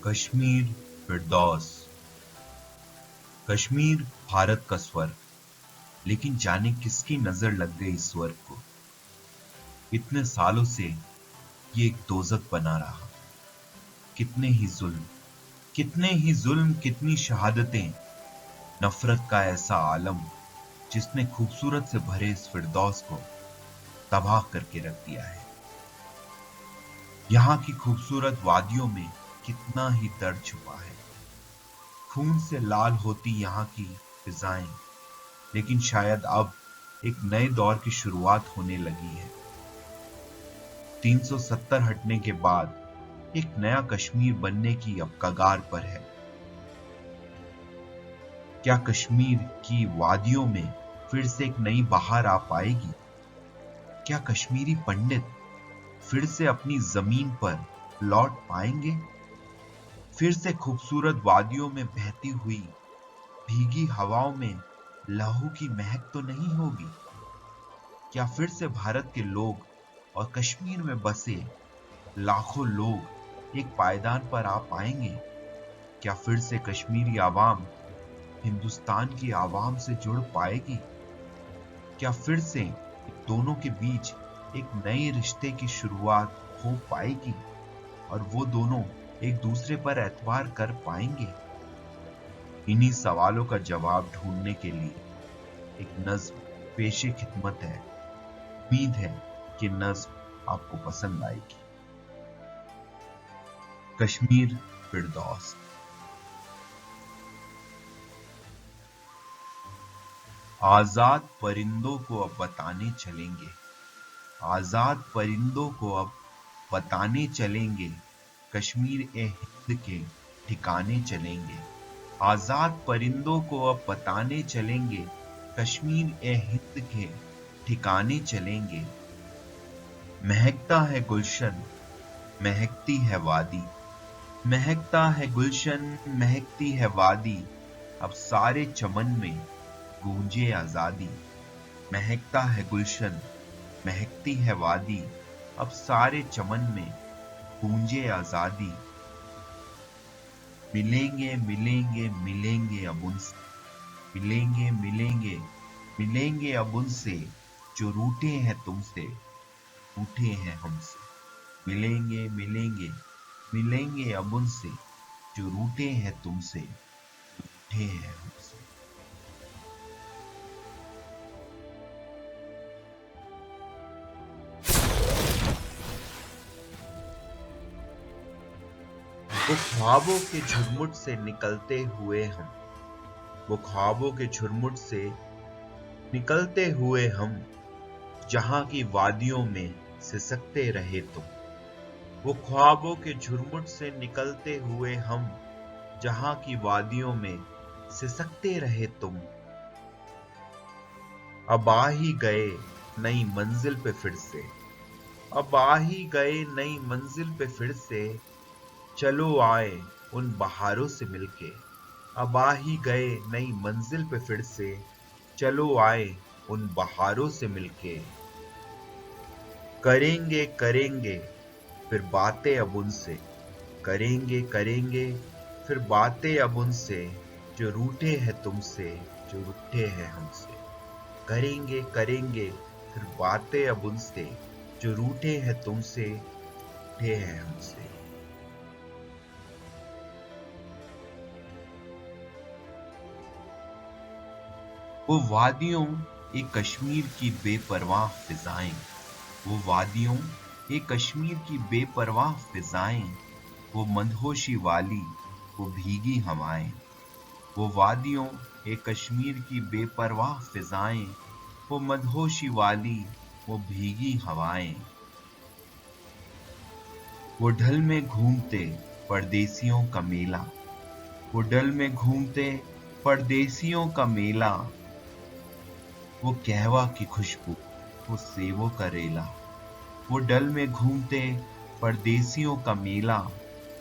कश्मीर फिरदौस। कश्मीर भारत का स्वर्ग, लेकिन जाने किसकी नजर लग गई इस स्वर्ग को। इतने सालों से ये एक दोजख बना रहा। कितने ही जुल्म, कितनी शहादतें, नफरत का ऐसा आलम जिसने खूबसूरत से भरे इस फिरदौस को तबाह करके रख दिया है। यहाँ की खूबसूरत वादियों में कितना ही दर्द छुपा है। खून से लाल होती यहाँ की फिजाएं, लेकिन शायद अब एक नए दौर की शुरुआत होने लगी है। 370 हटने के बाद एक नया कश्मीर बनने की अब कगार पर है। क्या कश्मीर की वादियों में फिर से एक नई बहार आ पाएगी? क्या कश्मीरी पंडित फिर से अपनी जमीन पर लौट पाएंगे? फिर से खूबसूरत वादियों में बहती हुई भीगी हवाओं में लहू की महक तो नहीं होगी? क्या फिर से भारत के लोग और कश्मीर में बसे लाखों लोग एक पायदान पर आ पाएंगे? क्या फिर से कश्मीरी आवाम हिंदुस्तान की आवाम से जुड़ पाएगी? क्या फिर से दोनों के बीच एक नए रिश्ते की शुरुआत हो पाएगी और वो दोनों एक दूसरे पर एतबार कर पाएंगे? इन्हीं सवालों का जवाब ढूंढने के लिए एक नज्म पेशे खिदमत है। उम्मीद है कि नज्म आपको पसंद आएगी। कश्मीर फिरदौस। आजाद परिंदों को अब बताने चलेंगे, आजाद परिंदों को अब बताने चलेंगे, कश्मीर ए हिंद के ठिकाने चलेंगे। आजाद परिंदों को अब बताने चलेंगे, कश्मीर ए हिंद के ठिकाने चलेंगे। महकता है गुलशन, महकती है वादी, महकता है गुलशन, महकती है वादी, अब सारे चमन में गूंजे आजादी। महकता है गुलशन, महकती है वादी, अब सारे चमन में गूंजे आजादी। मिलेंगे मिलेंगे मिलेंगे अब उनसे, मिलेंगे मिलेंगे मिलेंगे अब उनसे, जो रूठे हैं तुमसे, रूठे हैं हमसे। मिलेंगे मिलेंगे मिलेंगे अब उनसे, जो रूठे हैं तुमसे, रूठे हैं हमसे। वो ख्वाबों के झुरमुट से निकलते हुए हम, वो ख्वाबों के झुरमुट से निकलते हुए हम, जहां की वादियों में सिसकते रहे तुम। वो ख्वाबों के झुरमुट से निकलते हुए हम, जहां की वादियों में सिसकते रहे तुम। अब आ ही गए नई मंजिल पे फिर से, अब आ ही गए नई मंजिल पे फिर से, चलो आए उन बहारों से मिलके। अब आ ही गए नई मंजिल पे फिर से, चलो आए उन बहारों से मिलके। करेंगे करेंगे फिर बातें अब उनसे, करेंगे करेंगे फिर बातें अब उनसे, जो रूठे हैं तुमसे, जो रूठे हैं हमसे। करेंगे करेंगे फिर बातें अब उनसे, जो रूठे हैं तुमसे, रूठे हैं हमसे। वो वादियों एक कश्मीर की बेपरवाह फिजाएं, वो वादियों एक कश्मीर की बेपरवाह फिजाएं, वो मदहोशी वाली वो भीगी हवाएं। वो वादियों एक कश्मीर की बेपरवाह फिजाएं, वो मदहोशी वाली वो भीगी हवाएं। वो ढल में घूमते परदेसियों का मेला, वो ढल में घूमते परदेसियों का मेला, वो कहवा की खुशबू वो सेवों का रेला। वो डल में घूमते परदेसियों का मेला,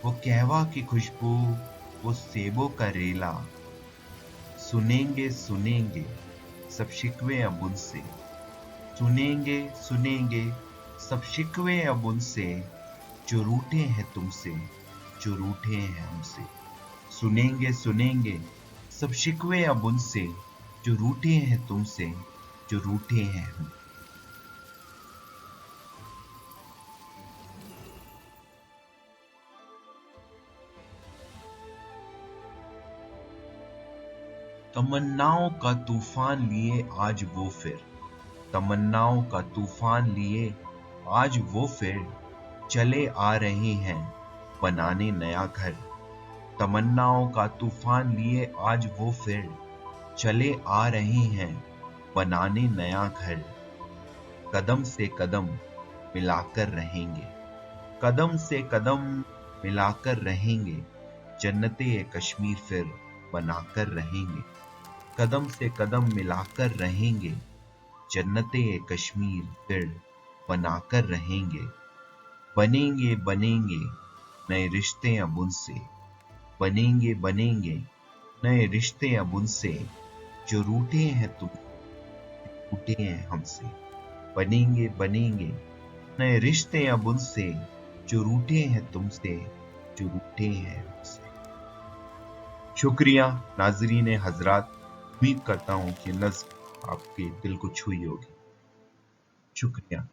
वो कहवा की खुशबू वो सेबों का रेला। सुनेंगे सुनेंगे सब शिकवे अब उनसे, सुनेंगे सुनेंगे सब शिकवे अब उनसे, जो रूठे हैं तुमसे, जो रूठे हैं हमसे। सुनेंगे सुनेंगे सब शिकवे अब उनसे, जो रूठे हैं तुमसे, जो रूठे हैं हम। तमन्नाओं का तूफान लिए आज वो फिर, तमन्नाओं का तूफान लिए आज वो फिर चले आ रहे हैं बनाने नया घर। तमन्नाओं का तूफान लिए आज वो फिर चले आ रहे हैं बनाने नया घर। कदम से कदम मिलाकर रहेंगे, कदम से कदम मिलाकर रहेंगे, जन्नते कश्मीर फिर बनाकर रहेंगे। कदम से कदम मिलाकर रहेंगे, जन्नते कश्मीर फिर बनाकर रहेंगे। बनेंगे बनेंगे नए रिश्ते अब उनसे, बनेंगे बनेंगे नए रिश्ते अब उनसे, जो रूठे हैं तुम, रूठे हैं हमसे। बनेंगे बनेंगे नए रिश्ते अब उनसे, जो रूठे हैं तुमसे, जो रूठे हैं हमसे। शुक्रिया नाजरीन हजरात, उम्मीद करता हूँ कि नज़्म आपके दिल को छुई होगी। शुक्रिया।